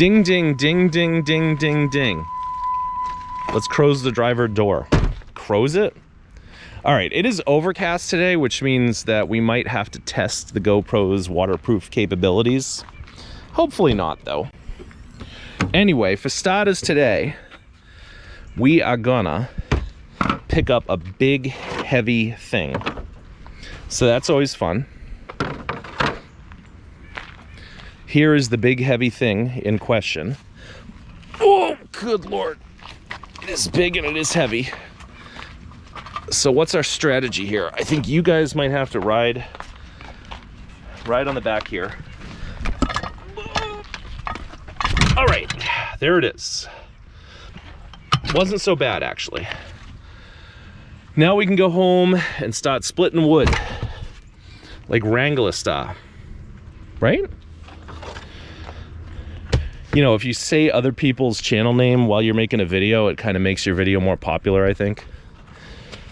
Ding, ding, ding, ding, ding, ding, ding. Let's close the driver door. Close it? All right, it is overcast today, which means that we might have to test the GoPro's waterproof capabilities. Hopefully not, though. Anyway, for starters today, we are gonna pick up a big, heavy thing. So that's always fun. Here is the big, heavy thing in question. Oh, good Lord. It is big and it is heavy. So what's our strategy here? I think you guys might have to ride on the back here. All right, there it is. Wasn't so bad, actually. Now we can go home and start splitting wood, like Wrangler style, right? You know, if you say other people's channel name while you're making a video, it kind of makes your video more popular, I think.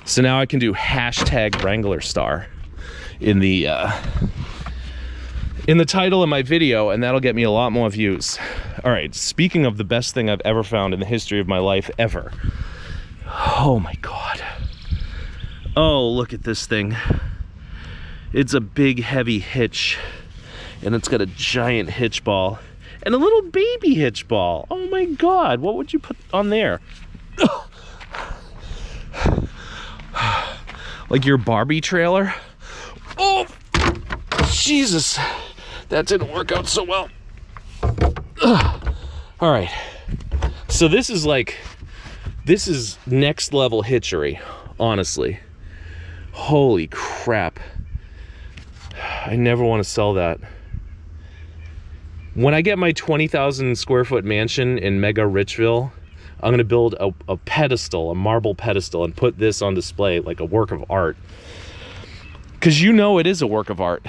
So now I can do hashtag Wrangler Star in the title of my video, and that'll get me a lot more views. All right, speaking of the best thing I've ever found in the history of my life ever. Oh my God. Oh, look at this thing. It's a big, heavy hitch, and it's got a giant hitch ball and a little baby hitch ball. Oh my God, what would you put on there? Like your Barbie trailer? Oh, Jesus. That didn't work out so well. All right. So this is next level hitchery, honestly. Holy crap. I never want to sell that. When I get my 20,000 square foot mansion in Mega Richville, I'm gonna build a pedestal, a marble pedestal, and put this on display like a work of art. Because you know it is a work of art.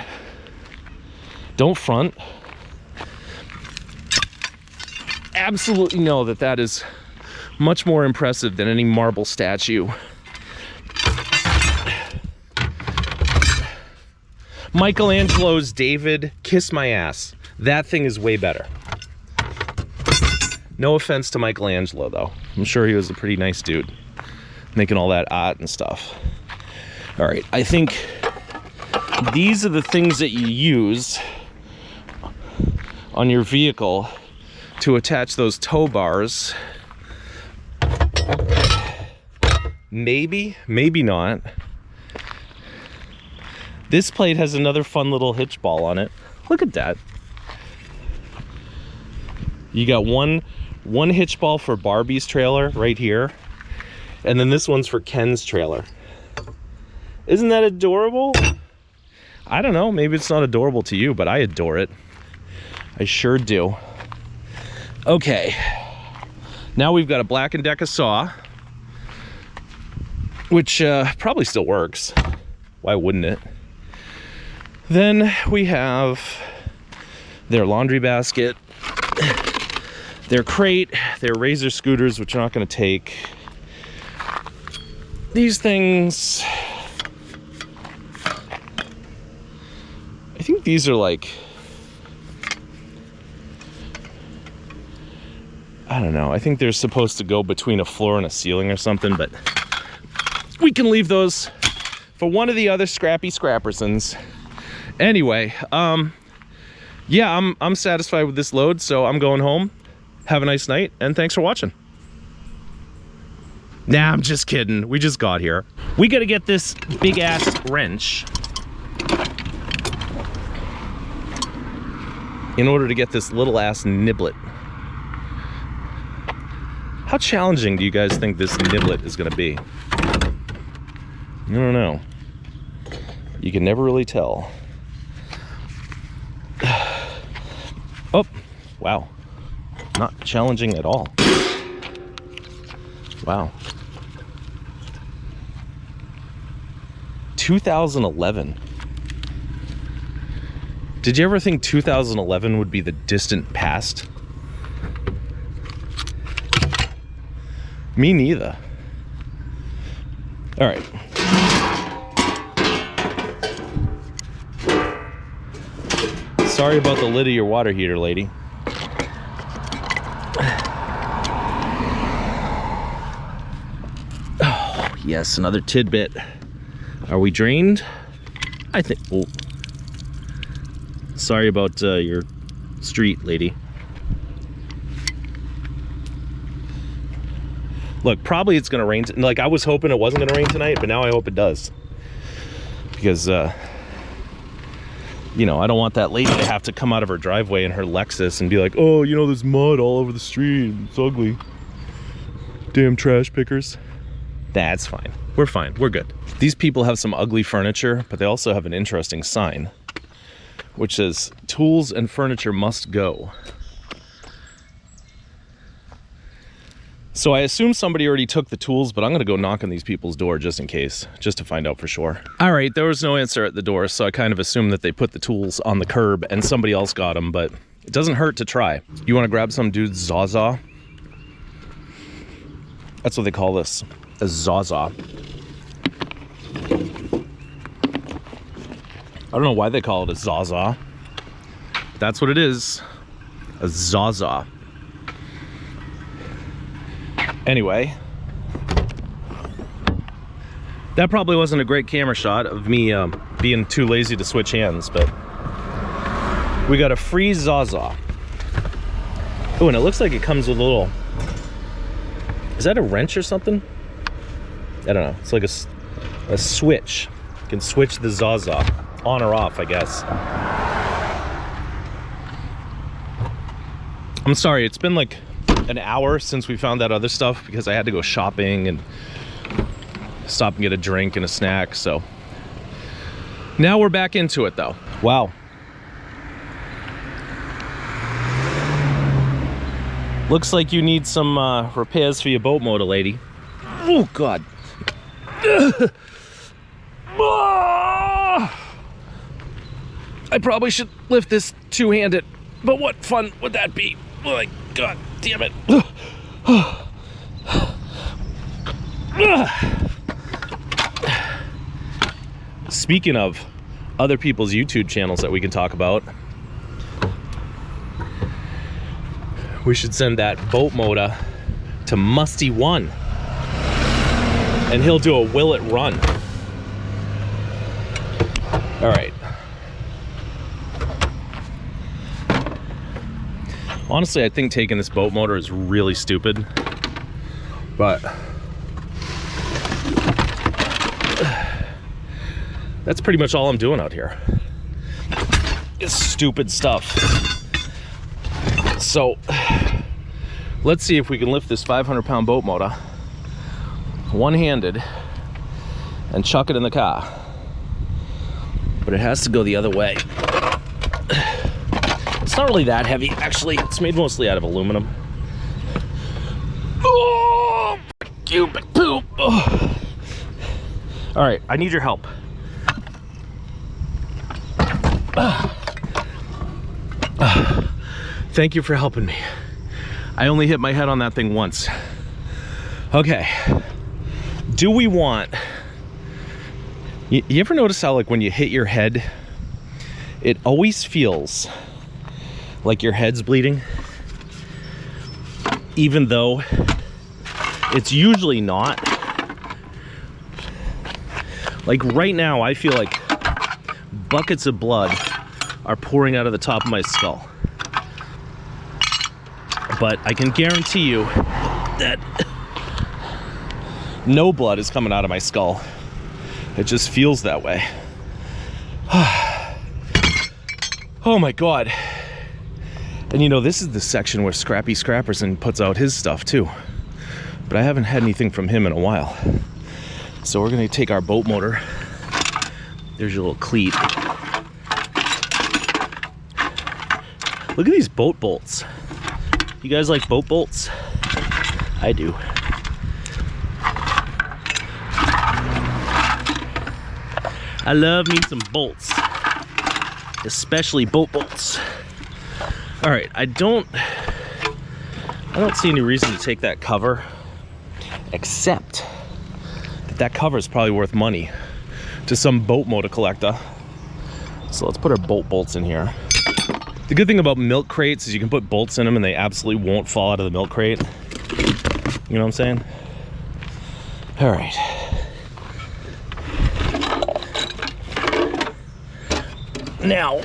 Don't front. Absolutely know that that is much more impressive than any marble statue. Michelangelo's David, kiss my ass. That thing is way better. No offense to Michelangelo, though. I'm sure he was a pretty nice dude, making all that art and stuff. All right, I think these are the things that you use on your vehicle to attach those tow bars. Maybe, maybe not. This plate has another fun little hitch ball on it. Look at that. You got one hitch ball for Barbie's trailer right here, and then this one's for Ken's trailer. Isn't that adorable? I don't know, maybe it's not adorable to you, but I adore it. I sure do. Okay, now we've got a Black & Decker saw, which probably still works. Why wouldn't it? Then we have their laundry basket, their crate, their razor scooters, which I'm not going to take. These things, I think these are like, I don't know, I think they're supposed to go between a floor and a ceiling or something, but we can leave those for one of the other Scrappy Scrappersons. Anyway, yeah, I'm satisfied with this load, so I'm going home. Have a nice night, and thanks for watching. Nah, I'm just kidding. We just got here. We gotta get this big-ass wrench in order to get this little-ass niblet. How challenging do you guys think this niblet is gonna be? I don't know. You can never really tell. Oh, wow. Not challenging at all. Wow. 2011. Did you ever think 2011 would be the distant past? Me neither. All right. Sorry about the lid of your water heater, lady. Oh, yes, another tidbit. Are we drained? I think. Oh. Sorry about your street, lady. Look, probably it's gonna rain. Like, I was hoping it wasn't gonna rain tonight, but now I hope it does. Because, you know, I don't want that lady to have to come out of her driveway in her Lexus and be like, oh, you know, there's mud all over the street. It's ugly. Damn trash pickers. That's fine. We're fine. We're good. These people have some ugly furniture, but they also have an interesting sign, which says, tools and furniture must go. So I assume somebody already took the tools, but I'm gonna go knock on these people's door just in case, just to find out for sure. All right, there was no answer at the door, so I kind of assumed that they put the tools on the curb and somebody else got them, but it doesn't hurt to try. You wanna grab some dude's Zaza? That's what they call this, a Zaza. I don't know why they call it a Zaza. That's what it is, a Zaza. Anyway, that probably wasn't a great camera shot of me being too lazy to switch hands, but we got a free Zaza. Oh, and it looks like it comes with a little, is that a wrench or something? I don't know. It's like a switch. You can switch the Zaza on or off, I guess. I'm sorry, it's been like an hour since we found that other stuff because I had to go shopping and stop and get a drink and a snack. So now we're back into it though. Wow. Looks like you need some repairs for your boat motor, lady. Oh God. I probably should lift this two-handed, but what fun would that be? Oh my God damn it. Speaking of other people's YouTube channels that we can talk about, we should send that boat motor to Musty One and he'll do a will it run. All right. Honestly, I think taking this boat motor is really stupid, but that's pretty much all I'm doing out here. It's stupid stuff. So let's see if we can lift this 500-pound boat motor one-handed and chuck it in the car. But it has to go the other way. It's not really that heavy, actually. It's made mostly out of aluminum. Oh, stupid poop. Oh. All right, I need your help. Thank you for helping me. I only hit my head on that thing once. Okay. Do we want... You ever notice how, like, when you hit your head, it always feels like your head's bleeding, even though it's usually not? Like right now, I feel like buckets of blood are pouring out of the top of my skull. But I can guarantee you that no blood is coming out of my skull. It just feels that way. Oh my God. And you know, this is the section where Scrappy Scrappers puts out his stuff too. But I haven't had anything from him in a while. So we're gonna take our boat motor. There's your little cleat. Look at these boat bolts. You guys like boat bolts? I do. I love me some bolts, especially boat bolts. All right, I don't see any reason to take that cover, except that cover is probably worth money to some boat motor collector. So let's put our boat bolts in here. The good thing about milk crates is you can put bolts in them and they absolutely won't fall out of the milk crate. You know what I'm saying? All right. Now,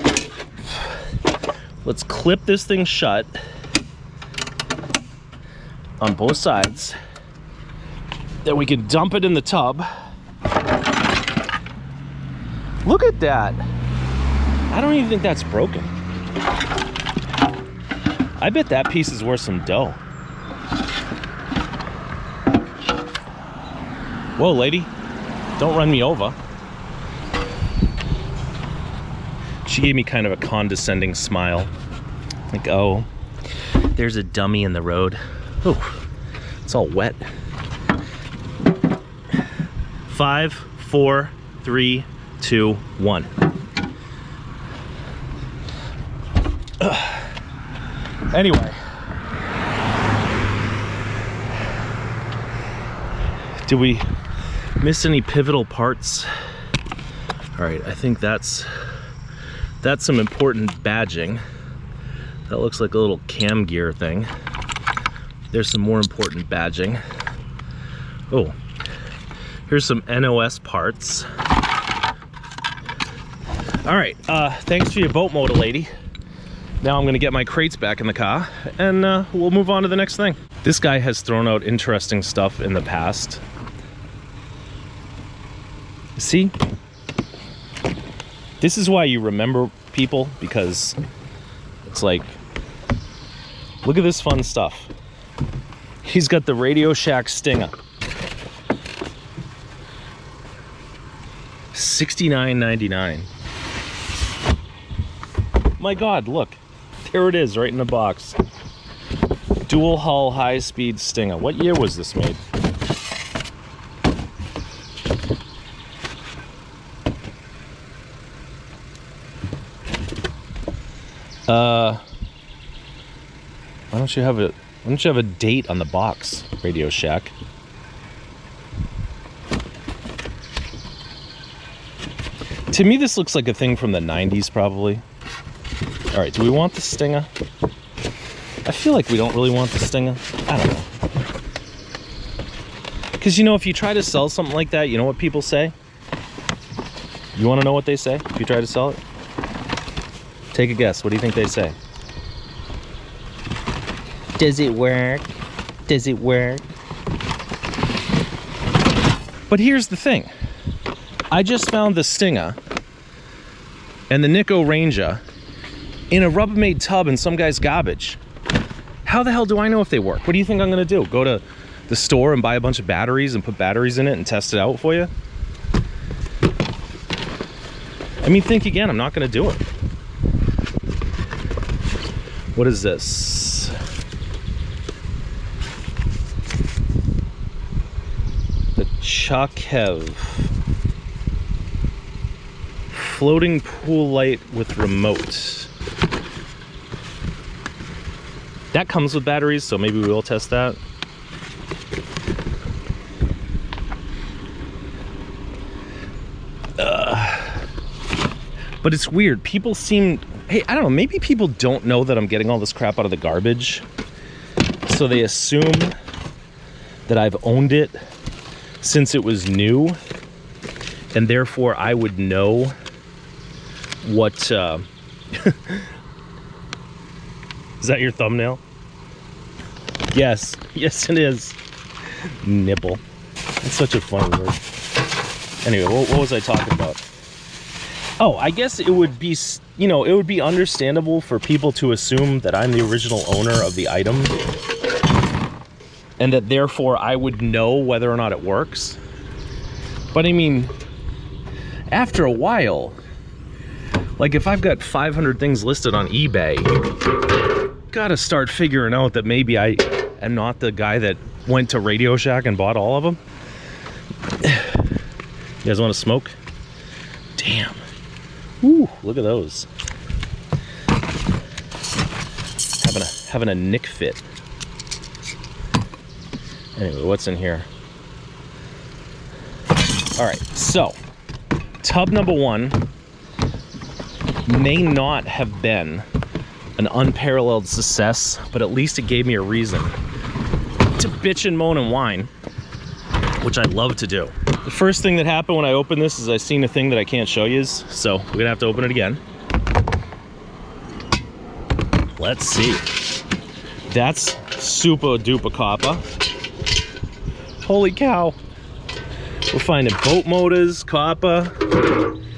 let's clip this thing shut on both sides. Then we can dump it in the tub. Look at that. I don't even think that's broken. I bet that piece is worth some dough. Whoa, lady. Don't run me over. She gave me kind of a condescending smile. Like, oh, there's a dummy in the road. Oh, it's all wet. 5, 4, 3, 2, 1. Anyway. Did we miss any pivotal parts? All right, I think that's some important badging. That looks like a little cam gear thing. There's some more important badging. Oh, here's some NOS parts. All right, thanks for your boat motor, lady. Now I'm gonna get my crates back in the car and we'll move on to the next thing. This guy has thrown out interesting stuff in the past. See? This is why you remember people, because it's like, look at this fun stuff. He's got the Radio Shack Stinger. $69.99. My God, look. There it is, right in the box. Dual hull high-speed Stinger. What year was this made? Why don't you have a date on the box, Radio Shack? To me, this looks like a thing from the 90s, probably. All right, do we want the Stinger? I feel like we don't really want the Stinger. I don't know. Because, you know, if you try to sell something like that, you know what people say? You want to know what they say if you try to sell it? Take a guess. What do you think they say? Does it work? Does it work? But here's the thing. I just found the Stinger and the Nikko Ranger in a Rubbermaid tub in some guy's garbage. How the hell do I know if they work? What do you think I'm gonna do? Go to the store and buy a bunch of batteries and put batteries in it and test it out for you? I mean, think again. I'm not gonna do it. What is this? The Chakev. Floating pool light with remote. That comes with batteries, so maybe we will test that. But it's weird. People seem... Hey, I don't know. Maybe people don't know that I'm getting all this crap out of the garbage. So they assume that I've owned it since it was new. And therefore, I would know what... Is that your thumbnail? Yes. Yes, it is. Nipple. That's such a funny word. Anyway, what was I talking about? Oh, I guess it would be, you know, it would be understandable for people to assume that I'm the original owner of the item. And that therefore I would know whether or not it works. But I mean, after a while, like if I've got 500 things listed on eBay, gotta start figuring out that maybe I am not the guy that went to Radio Shack and bought all of them. You guys want to smoke? Damn. Ooh, look at those. Having a Nick fit. Anyway, what's in here? All right, so tub number 1 may not have been an unparalleled success, but at least it gave me a reason to bitch and moan and whine, which I love to do. The first thing that happened when I opened this is I seen a thing that I can't show you, so we're gonna have to open it again. Let's see. That's super duper copper. Holy cow. We're finding boat motors, copper.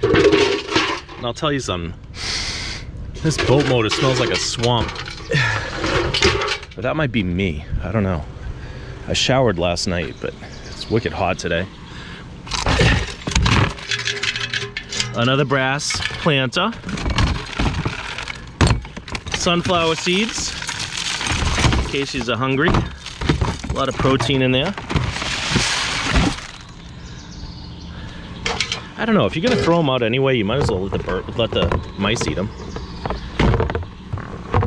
And I'll tell you something. This boat motor smells like a swamp. But that might be me. I don't know. I showered last night, but it's wicked hot today. Another brass planta. Sunflower seeds, in case you're hungry. A lot of protein in there. I don't know, if you're gonna throw them out anyway, you might as well let the mice eat them.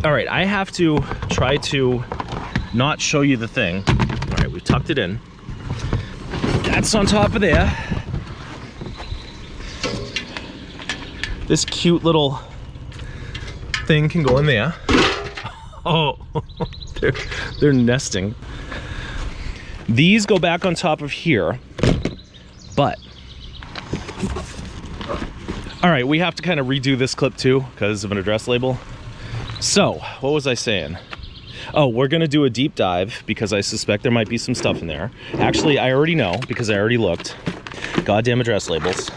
All right, I have to try to not show you the thing. All right, we tucked it in. That's on top of there. This cute little thing can go in there. Oh, they're nesting. These go back on top of here, but all right, we have to kind of redo this clip too because of an address label. So what was I saying? Oh, we're gonna do a deep dive because I suspect there might be some stuff in there. Actually, I already know because I already looked. Goddamn address labels.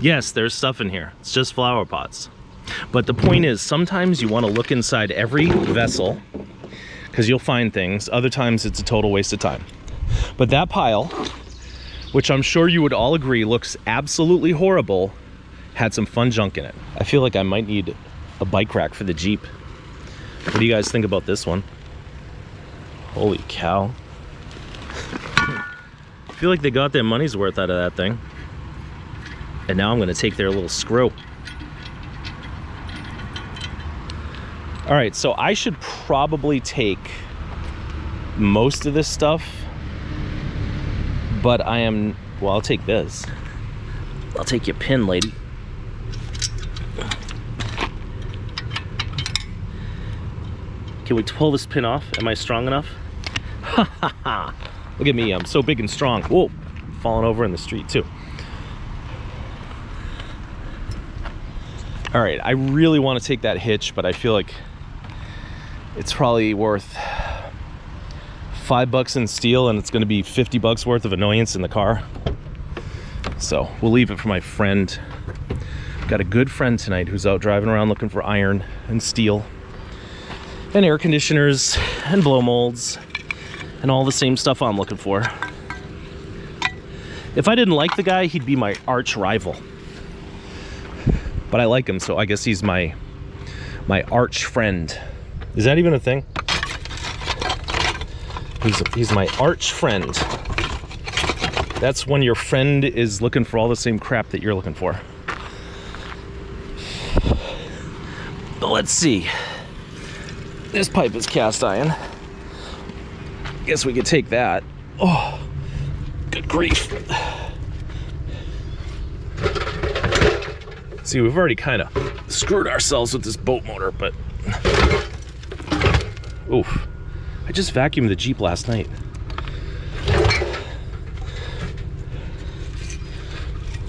Yes, there's stuff in here. It's just flower pots. But the point is, sometimes you want to look inside every vessel because you'll find things. Other times it's a total waste of time. But that pile, which I'm sure you would all agree looks absolutely horrible, had some fun junk in it. I feel like I might need a bike rack for the Jeep. What do you guys think about this one? Holy cow. I feel like they got their money's worth out of that thing. And now I'm gonna take their little screw. All right, so I should probably take most of this stuff, but well, I'll take this. I'll take your pin, lady. Can we pull this pin off? Am I strong enough? Ha ha ha. Look at me, I'm so big and strong. Whoa, falling over in the street too. All right, I really want to take that hitch, but I feel like it's probably worth $5 in steel and it's going to be $50 worth of annoyance in the car. So we'll leave it for my friend. Got a good friend tonight who's out driving around looking for iron and steel and air conditioners and blow molds and all the same stuff I'm looking for. If I didn't like the guy, he'd be my arch rival. But I like him, so I guess he's my arch friend. Is that even a thing? He's my arch friend. That's when your friend is looking for all the same crap that you're looking for. But let's see. This pipe is cast iron. Guess we could take that. Oh, good grief. See, we've already kind of screwed ourselves with this boat motor, but oof. I just vacuumed the Jeep last night.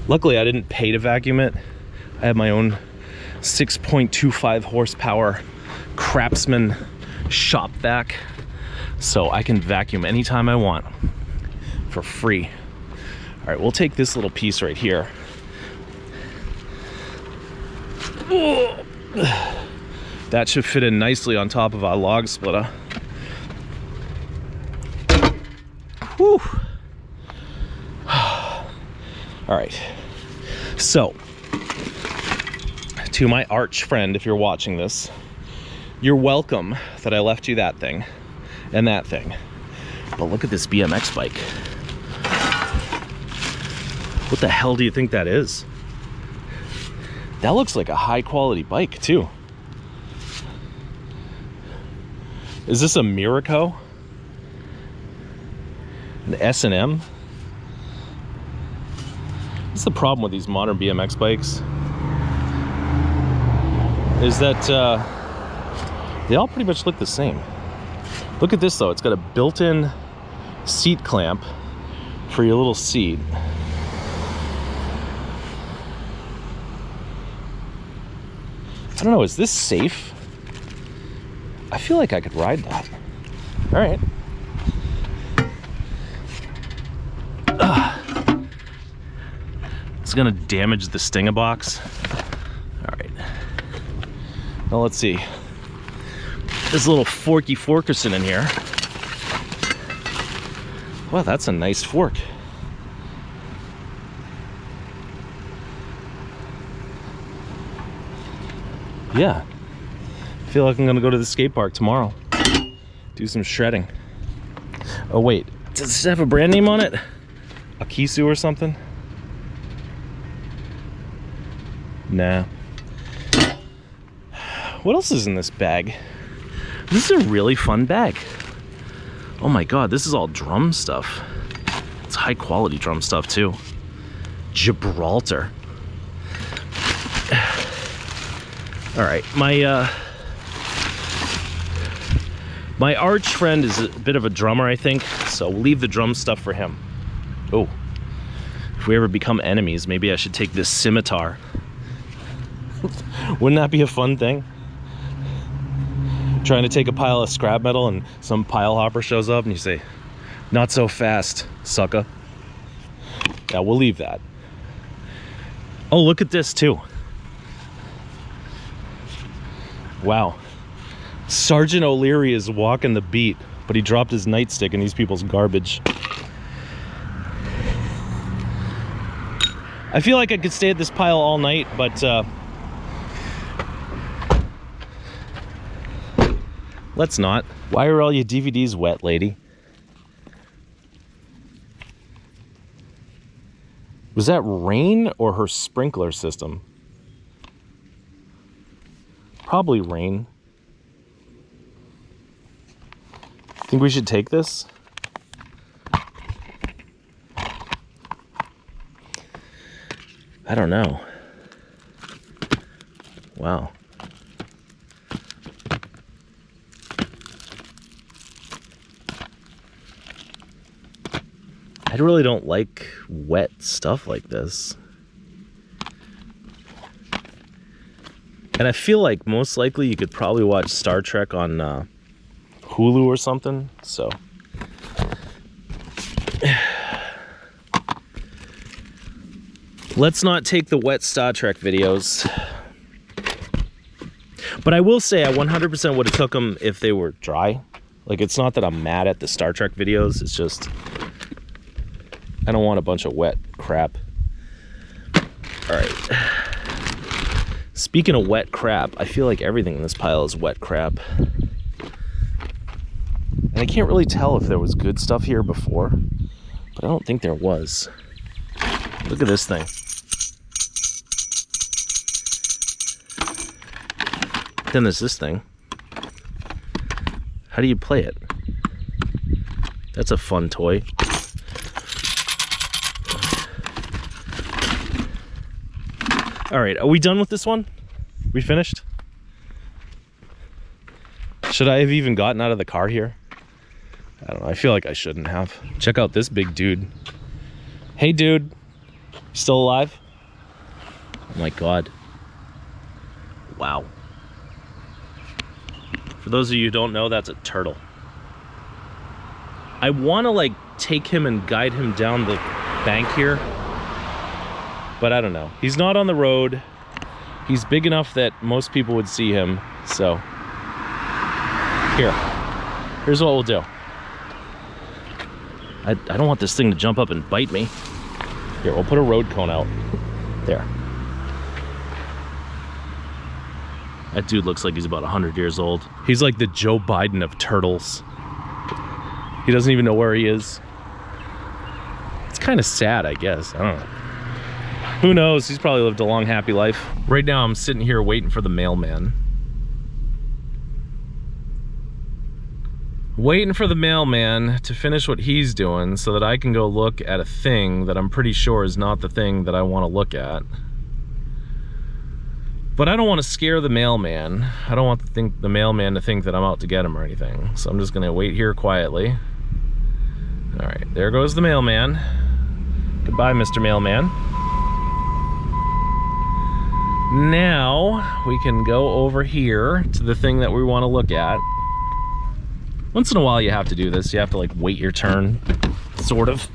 Luckily, I didn't pay to vacuum it. I have my own 6.25 horsepower Craftsman shop vac, so I can vacuum anytime I want for free. All right, we'll take this little piece right here. That should fit in nicely on top of our log splitter. Whew. All right, so to my arch friend, if you're watching this, you're welcome that I left you that thing and that thing. But look at this BMX bike. What the hell do you think that is? That looks like a high quality bike too. Is this a Miraco? An S&M? What's the problem with these modern BMX bikes? is that they all pretty much look the same. Look at this though, it's got a built-in seat clamp for your little seat. I don't know, is this safe? I feel like I could ride that. All right. It's gonna damage the stinger box. All right. Now let's see. There's a little forky forkerson in here. Wow, that's a nice fork. Yeah. I feel like I'm gonna go to the skate park tomorrow. Do some shredding. Oh wait, does this have a brand name on it? Akisu or something? Nah. What else is in this bag? This is a really fun bag. Oh my god, this is all drum stuff. It's high quality drum stuff too. Gibraltar. All right, my arch friend is a bit of a drummer, I think, so we'll leave the drum stuff for him. Oh, if we ever become enemies, maybe I should take this scimitar. Wouldn't that be a fun thing? Trying to take a pile of scrap metal and some pile hopper shows up and you say, "Not so fast, sucker." Yeah, we'll leave that. Oh, look at this too. Wow. Sergeant O'Leary is walking the beat, but he dropped his nightstick in these people's garbage. I feel like I could stay at this pile all night, but let's not. Why are all your DVDs wet, lady? Was that rain or her sprinkler system? Probably rain. Think we should take this? I don't know. Wow. I really don't like wet stuff like this. And I feel like most likely you could probably watch Star Trek on Hulu or something, so. Let's not take the wet Star Trek videos. But I will say I 100% would have took them if they were dry. Like, it's not that I'm mad at the Star Trek videos, it's just I don't want a bunch of wet crap. All right. Speaking of wet crap, I feel like everything in this pile is wet crap. And I can't really tell if there was good stuff here before, but I don't think there was. Look at this thing. Then there's this thing. How do you play it? That's a fun toy. All right, are we done with this one? We finished? Should I have even gotten out of the car here? I don't know, I feel like I shouldn't have. Check out this big dude. Hey dude, still alive? Oh my God. Wow. For those of you who don't know, that's a turtle. I want to like take him and guide him down the bank here, but I don't know. He's not on the road. He's big enough that most people would see him, so. Here's what we'll do. I don't want this thing to jump up and bite me. Here, we'll put a road cone out. There. That dude looks like he's about 100 years old. He's like the Joe Biden of turtles. He doesn't even know where he is. It's kind of sad, I guess. I don't know. Who knows? He's probably lived a long, happy life. Right now, I'm sitting here waiting for the mailman. Waiting for the mailman to finish what he's doing so that I can go look at a thing that I'm pretty sure is not the thing that I want to look at. But I don't want to scare the mailman. I don't want the mailman to think that I'm out to get him or anything. So I'm just gonna wait here quietly. All right, there goes the mailman. Goodbye, Mr. Mailman. Now we can go over here to the thing that we want to look at. Once in a while you have to do this. You have to like wait your turn, sort of.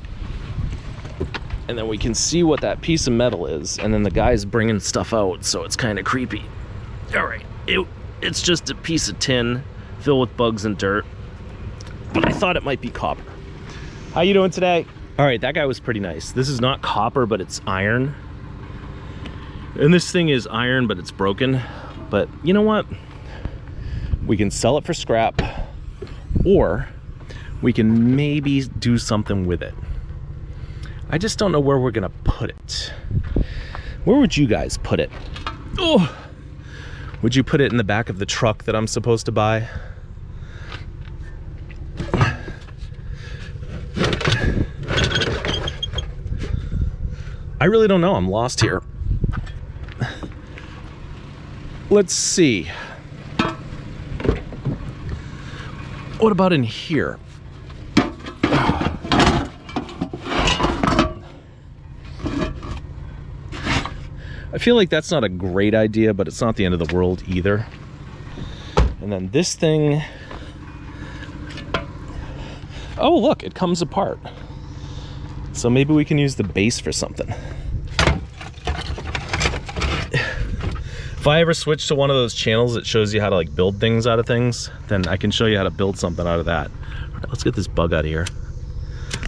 And then we can see what that piece of metal is. And then the guy's bringing stuff out, so it's kind of creepy. All right, it's just a piece of tin filled with bugs and dirt. But I thought it might be copper. How you doing today? All right, that guy was pretty nice. This is not copper, but it's iron. And this thing is iron, but it's broken. But you know what? We can sell it for scrap, or we can maybe do something with it. I just don't know where we're gonna put it. Where would you guys put it? Oh, would you put it in the back of the truck that I'm supposed to buy? I really don't know. I'm lost here. Let's see. What about in here? I feel like that's not a great idea, but it's not the end of the world either. And then this thing, oh look, it comes apart. So maybe we can use the base for something. If I ever switch to one of those channels that shows you how to like build things out of things, then I can show you how to build something out of that. All right, let's get this bug out of here.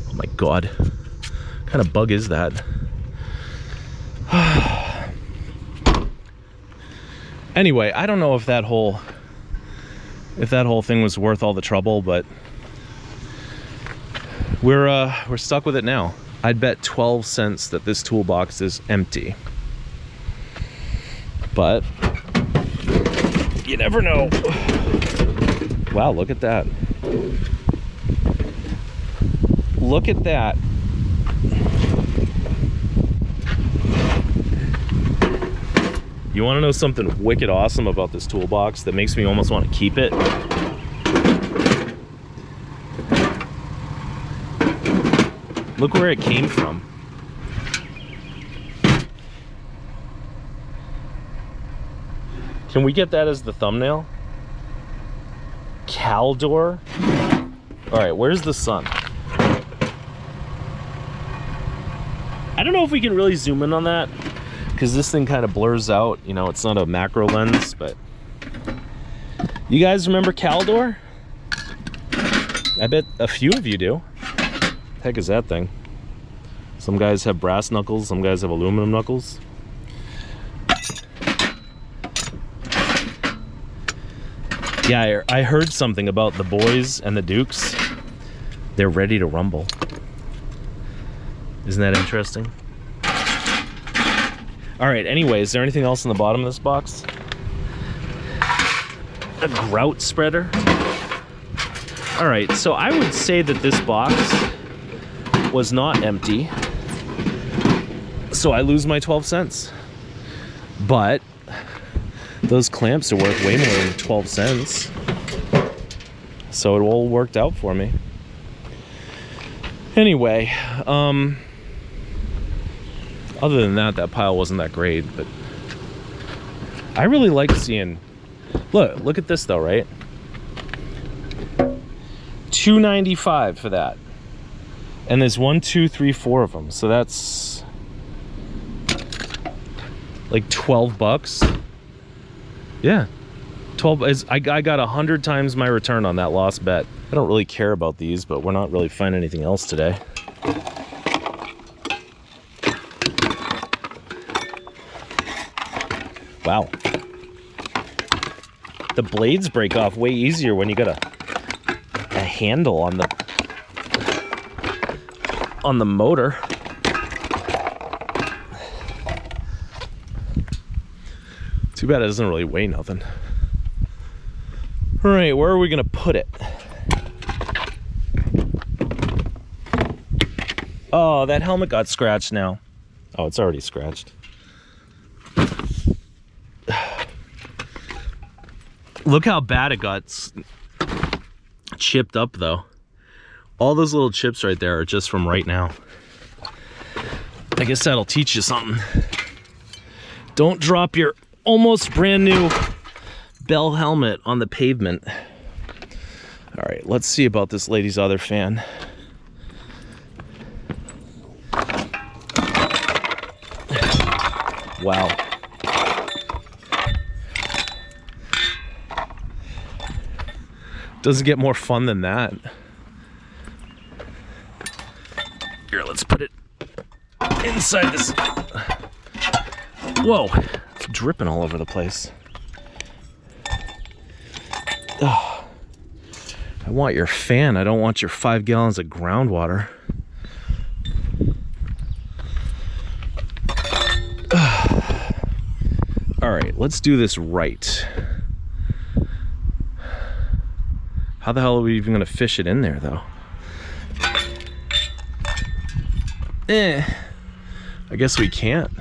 Oh my God, what kind of bug is that? Anyway, I don't know if that whole thing was worth all the trouble, but we're stuck with it now. I'd bet 12 cents that this toolbox is empty. But you never know. Wow, look at that. Look at that. You want to know something wicked awesome about this toolbox that makes me almost want to keep it? Look where it came from. Can we get that as the thumbnail? Calor? All right, where's the sun? I don't know if we can really zoom in on that, because this thing kind of blurs out. You know, it's not a macro lens, but you guys remember Calor? I bet a few of you do. Heck is that thing? Some guys have brass knuckles, some guys have aluminum knuckles. Yeah, I heard something about the boys and the Dukes. They're ready to rumble. Isn't that interesting? All right, anyway, is there anything else in the bottom of this box? A grout spreader? All right, so I would say that this box was not empty. So I lose my 12 cents. But those clamps are worth way more than 12 cents. So it all worked out for me. Anyway, other than that, that pile wasn't that great, but I really like seeing, look at this though, right? $2.95 for that. And there's 1, 2, 3, 4 of them. So that's like 12 bucks. Yeah, 12 is, I got 100 times my return on that lost bet. I don't really care about these, but we're not really finding anything else today. Wow. The blades break off way easier when you got a handle on the motor. Too bad it doesn't really weigh nothing. All right, where are we gonna put it? Oh, that helmet got scratched now. Oh, it's already scratched. Look how bad it got chipped up though. All those little chips right there are just from right now. I guess that'll teach you something. Don't drop your almost brand new Bell helmet on the pavement. All right, let's see about this lady's other fan. Wow. Doesn't get more fun than that. Here, let's put it inside this. Whoa, it's dripping all over the place. Oh, I want your fan. I don't want your 5 gallons of groundwater. All right, let's do this right. How the hell are we even gonna fish it in there though? I guess we can't.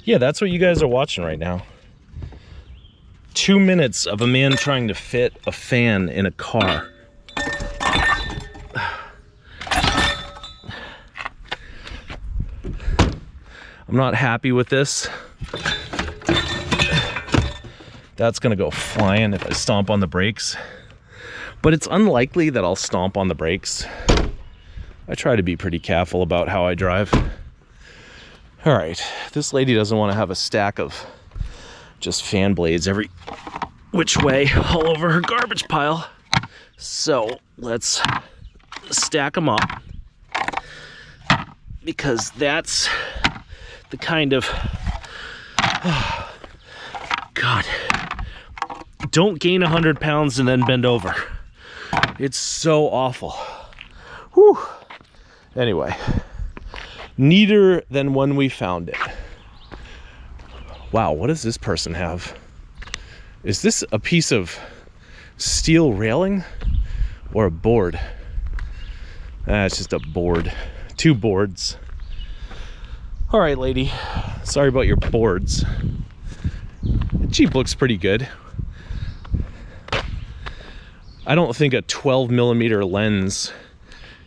Yeah, that's what you guys are watching right now. 2 minutes of a man trying to fit a fan in a car. I'm not happy with this. That's gonna go flying if I stomp on the brakes. But it's unlikely that I'll stomp on the brakes. I try to be pretty careful about how I drive. All right, this lady doesn't want to have a stack of just fan blades every which way all over her garbage pile. So let's stack them up, because that's the kind of, oh, God, don't gain 100 pounds and then bend over. It's so awful. Whew. Anyway, neater than when we found it. Wow, what does this person have? Is this a piece of steel railing or a board? It's just a board. 2 boards. All right, lady. Sorry about your boards. The Jeep looks pretty good. I don't think a 12mm lens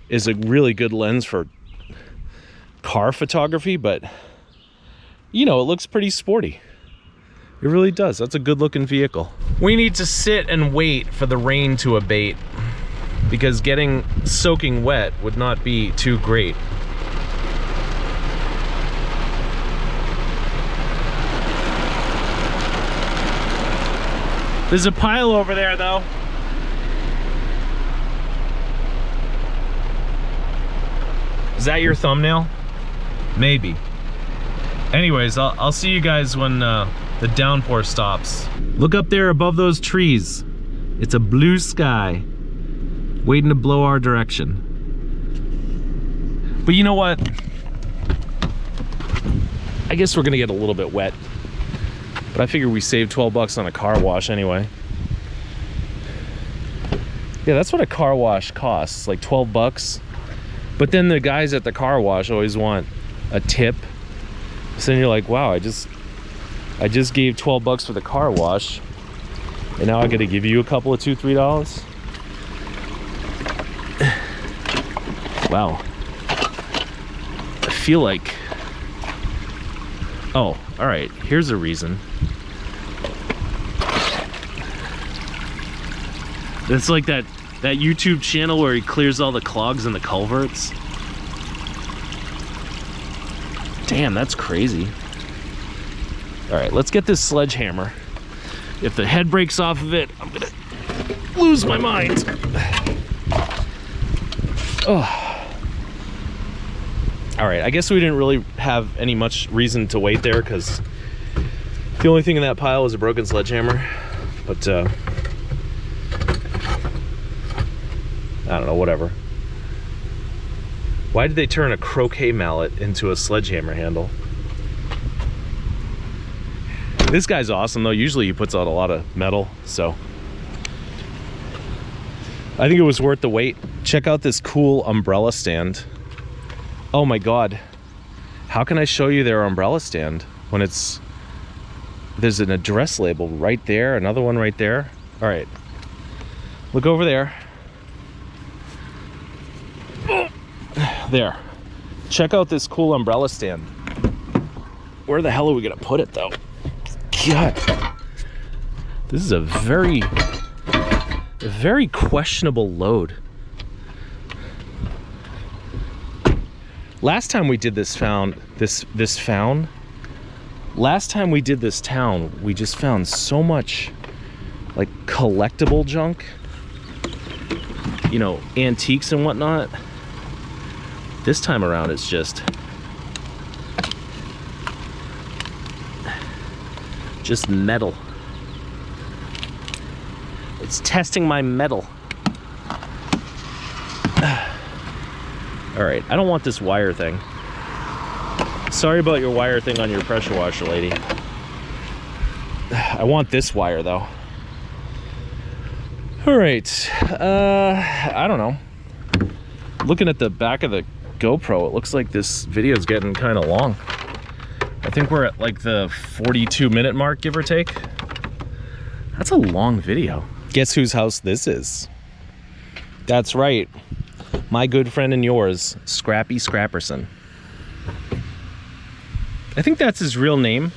is a really good lens for car photography, but you know, it looks pretty sporty. It really does. That's a good looking vehicle. We need to sit and wait for the rain to abate, because getting soaking wet would not be too great. There's a pile over there though. Is that your thumbnail? Maybe. Anyways, I'll see you guys when the downpour stops. Look up there above those trees. It's a blue sky waiting to blow our direction. But you know what? I guess we're gonna get a little bit wet. But I figure we saved 12 bucks on a car wash anyway. Yeah, that's what a car wash costs, like 12 bucks. But then the guys at the car wash always want a tip. So then you're like, wow, I just gave 12 bucks for the car wash, and now I gotta give you a couple of $2-3. Wow. I feel like, oh, all right, here's a reason. It's like that YouTube channel where he clears all the clogs in the culverts. Damn, that's crazy. All right, let's get this sledgehammer. If the head breaks off of it, I'm gonna lose my mind. Oh. All right, I guess we didn't really have any much reason to wait there, because the only thing in that pile was a broken sledgehammer. But I don't know, whatever. Why did they turn a croquet mallet into a sledgehammer handle? This guy's awesome though. Usually he puts out a lot of metal, so I think it was worth the wait. Check out this cool umbrella stand. Oh my God. How can I show you their umbrella stand when it's there's an address label right there, another one right there. All right, look over there. There. Check out this cool umbrella stand. Where the hell are we gonna put it though? God, this is a very questionable load. Last time we did this last time we did this town, we just found so much like collectible junk, you know, antiques and whatnot. This time around it's just metal. It's testing my metal. All right, I don't want this wire thing. Sorry about your wire thing on your pressure washer, lady. I want this wire though. All right, I don't know. Looking at the back of the GoPro, it looks like this video is getting kind of long. I think we're at like the 42-minute mark, give or take. That's a long video. Guess whose house this is? That's right, my good friend and yours, Scrappy Scrapperson. I think that's his real name.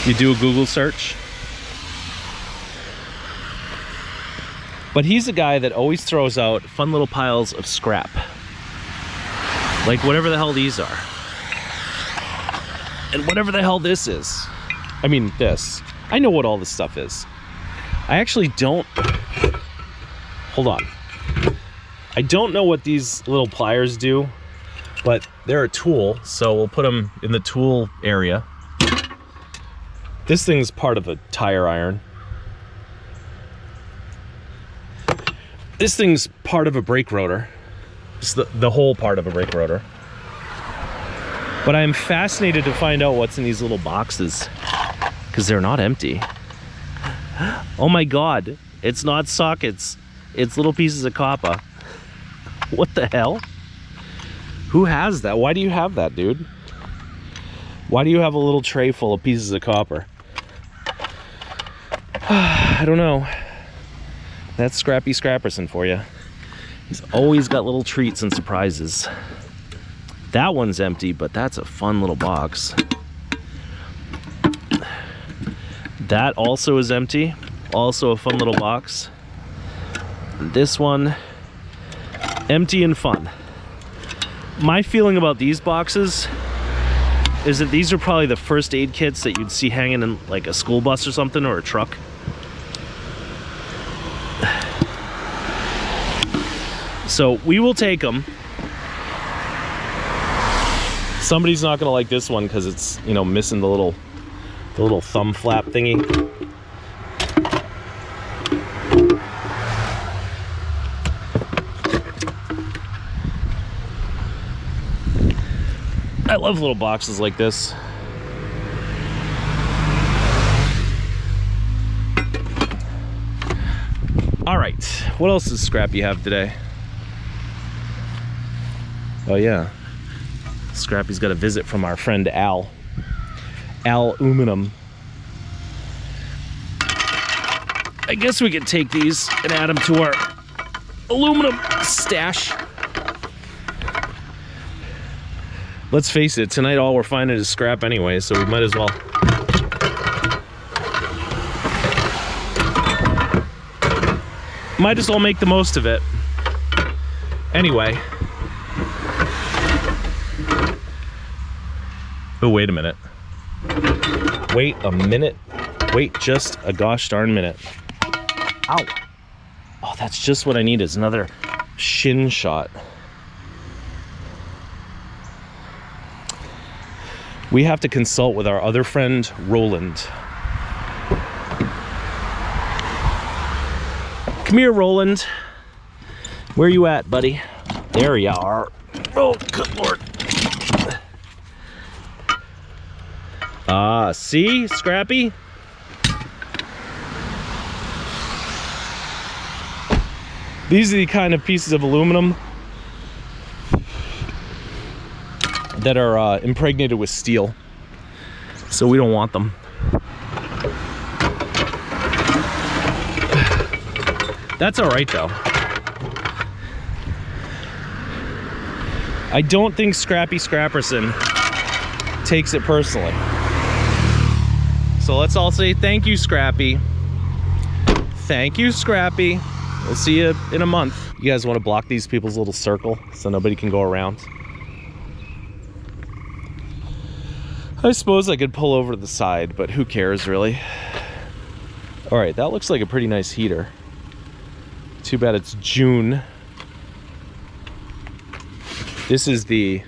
You do a Google search. But he's a guy that always throws out fun little piles of scrap. Like whatever the hell these are. And whatever the hell this is. I mean, this. I know what all this stuff is. I actually don't... Hold on. I don't know what these little pliers do, but they're a tool, so we'll put them in the tool area. This thing's part of a tire iron. This thing's part of a brake rotor. It's the whole part of a brake rotor. But I'm fascinated to find out what's in these little boxes, because they're not empty. Oh my God, it's not sockets. It's little pieces of copper. What the hell? Who has that? Why do you have that, dude? Why do you have a little tray full of pieces of copper? I don't know. That's Scrappy Scrapperson for you. He's always got little treats and surprises. That one's empty, but that's a fun little box. That also is empty. Also a fun little box. This one, empty and fun. My feeling about these boxes is that these are probably the first aid kits that you'd see hanging in like a school bus or something, or a truck. So we will take them. Somebody's not gonna like this one because it's, you know, missing the little thumb flap thingy. I love little boxes like this. All right, what else does Scrappy have today? Oh yeah, Scrappy's got a visit from our friend Al Aluminum. I guess we could take these and add them to our aluminum stash. Let's face it, tonight all we're finding is scrap anyway, so we might as well. Might as well make the most of it. Anyway. Oh, wait a minute. Wait a minute. Wait just a gosh darn minute. Ow. Oh, that's just what I need, is another shin shot. We have to consult with our other friend, Roland. Come here, Roland. Where you at, buddy? There you are. Oh, good Lord. Ah, see, Scrappy? These are the kind of pieces of aluminum that are impregnated with steel, so we don't want them. That's all right though. I don't think Scrappy Scrapperson takes it personally. So let's all say thank you, Scrappy. Thank you, Scrappy. We'll see you in a month. You guys want to block these people's little circle so nobody can go around? I suppose I could pull over to the side, but who cares really? All right, that looks like a pretty nice heater. Too bad it's June. This is the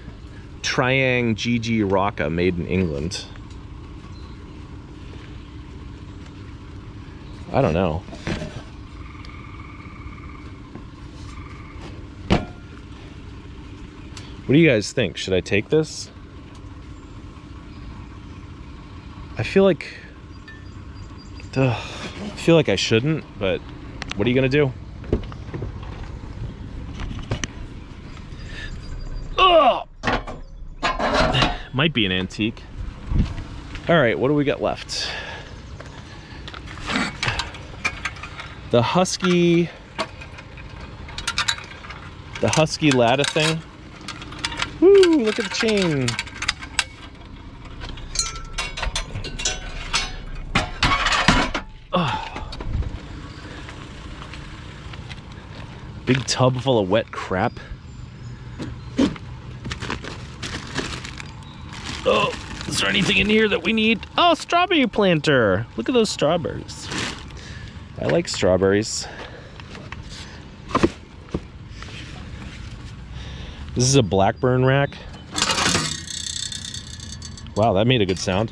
Triang GG Rocca, made in England. I don't know. What do you guys think? Should I take this? I feel like I shouldn't, but what are you gonna do? Oh! Might be an antique. All right, what do we got left? The Husky ladder thing. Woo, look at the chain. Oh. Big tub full of wet crap. Oh, is there anything in here that we need? Oh, strawberry planter. Look at those strawberries. I like strawberries. This is a Blackburn rack. Wow, that made a good sound.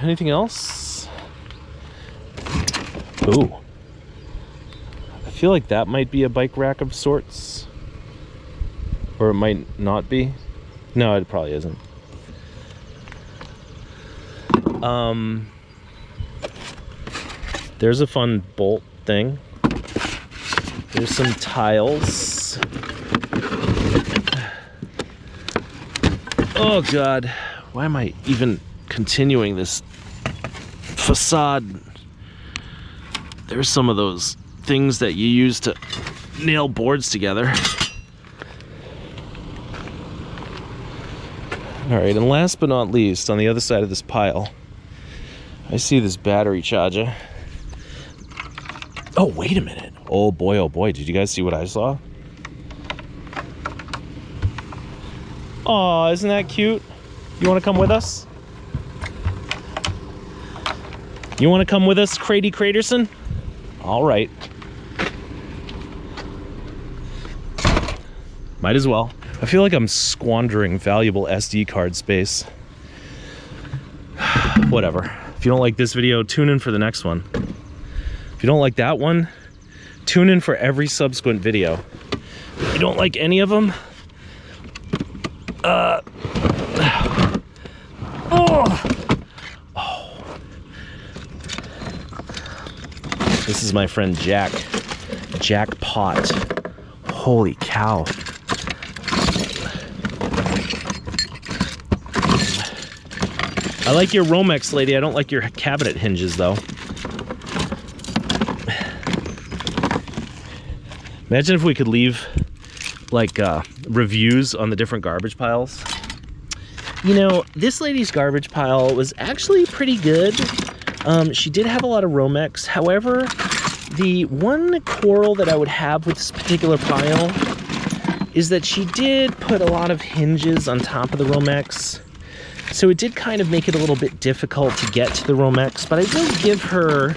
Anything else? Ooh. I feel like that might be a bike rack of sorts. Or it might not be. No, it probably isn't. There's a fun bolt thing. There's some tiles. Oh God, why am I even continuing this facade? There's some of those things that you use to nail boards together. All right, and last but not least, on the other side of this pile, I see this battery charger. Oh, wait a minute. Oh boy, did you guys see what I saw? Aw, isn't that cute? You wanna come with us? You wanna come with us, Crady Craterson? All right. Might as well. I feel like I'm squandering valuable SD card space. Whatever. If you don't like this video, tune in for the next one. If you don't like that one, tune in for every subsequent video. If you don't like any of them, This is my friend Jack. Jackpot. Holy cow. I like your Romex, lady. I don't like your cabinet hinges, though. Imagine if we could leave, like, reviews on the different garbage piles. You know, this lady's garbage pile was actually pretty good. She did have a lot of Romex. However, the one quarrel that I would have with this particular pile is that she did put a lot of hinges on top of the Romex. So it did kind of make it a little bit difficult to get to the Romex, but I will give her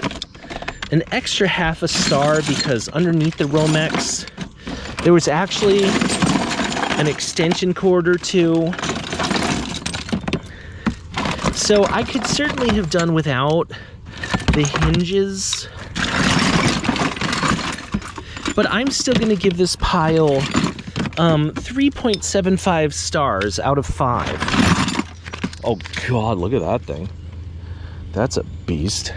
an extra half a star because underneath the Romex, there was actually an extension cord or two. So I could certainly have done without the hinges, but I'm still gonna give this pile 3.75 stars out of 5. Oh God, look at that thing. That's a beast.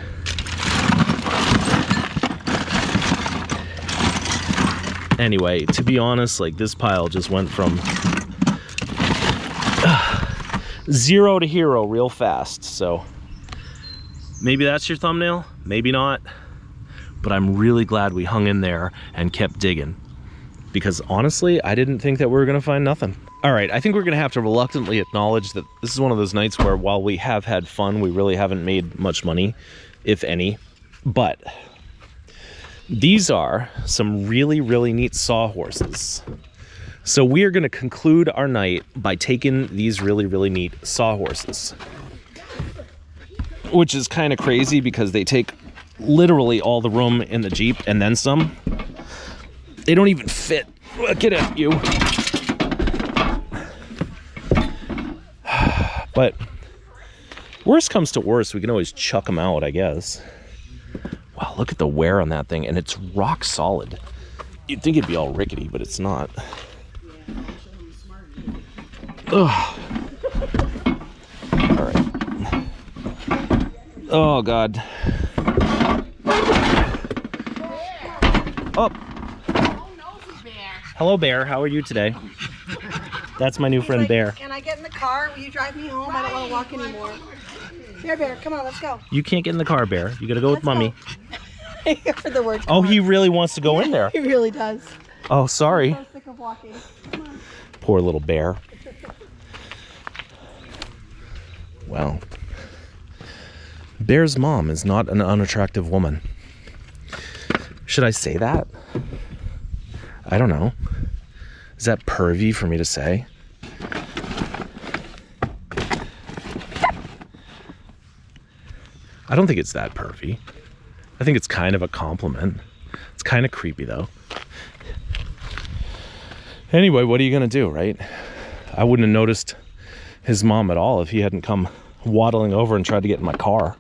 Anyway, to be honest, like this pile just went from 0 to hero real fast. So maybe that's your thumbnail, maybe not. But I'm really glad we hung in there and kept digging, because honestly, I didn't think that we were gonna find nothing. All right, I think we're gonna have to reluctantly acknowledge that this is one of those nights where while we have had fun, we really haven't made much money, if any. But these are some really, really neat sawhorses. So we are gonna conclude our night by taking these really, really neat sawhorses, which is kind of crazy because they take literally all the room in the Jeep and then some. They don't even fit. Get at you. But worst comes to worst, we can always chuck them out, I guess. Wow, look at the wear on that thing, and it's rock solid. You'd think it'd be all rickety, but it's not. Ugh. All right. Oh God. Oh. Hello, Bear. How are you today? That's my new friend, Bear. Can I get in the car? Will you drive me home? I don't want to walk anymore. Here, Bear. Come on, let's go. You can't get in the car, Bear. You gotta go with Mommy. For the word. Oh, he really wants to go in there. He really does. Oh, sorry. I'm so sick of walking. Come on. Poor little Bear. Well, Bear's mom is not an unattractive woman. Should I say that? I don't know. Is that pervy for me to say? I don't think it's that pervy. I think it's kind of a compliment. It's kind of creepy though. Anyway, what are you gonna do, right? I wouldn't have noticed his mom at all if he hadn't come waddling over and tried to get in my car.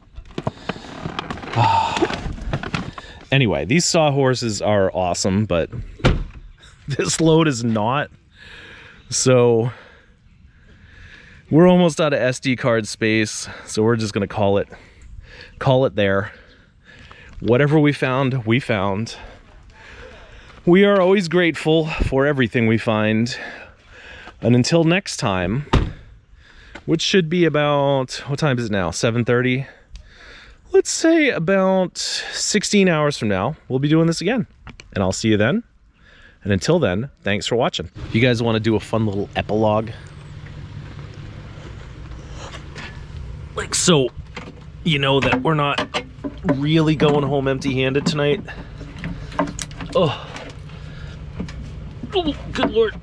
Anyway, these sawhorses are awesome, but this load is not. So we're almost out of SD card space, so we're just gonna call it there. Whatever we found, we found. We are always grateful for everything we find. And until next time, which should be about, what time is it now? 7:30? Let's say about 16 hours from now, we'll be doing this again. And I'll see you then. And until then, thanks for watching. If you guys want to do a fun little epilogue, like so, you know that we're not really going home empty-handed tonight. Oh, good Lord.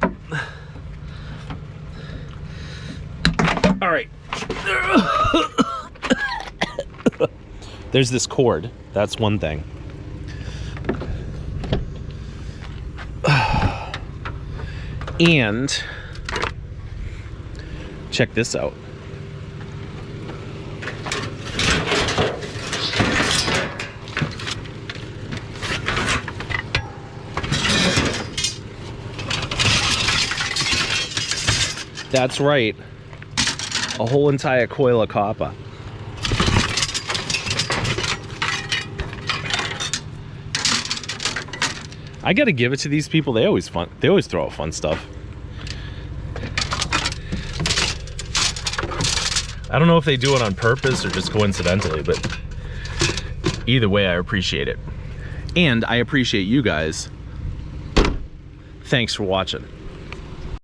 All right. There's this cord. That's one thing. And check this out. That's right. A whole entire coil of copper. I gotta give it to these people. They always throw out fun stuff. I don't know if they do it on purpose or just coincidentally, but either way, I appreciate it. And I appreciate you guys. Thanks for watching.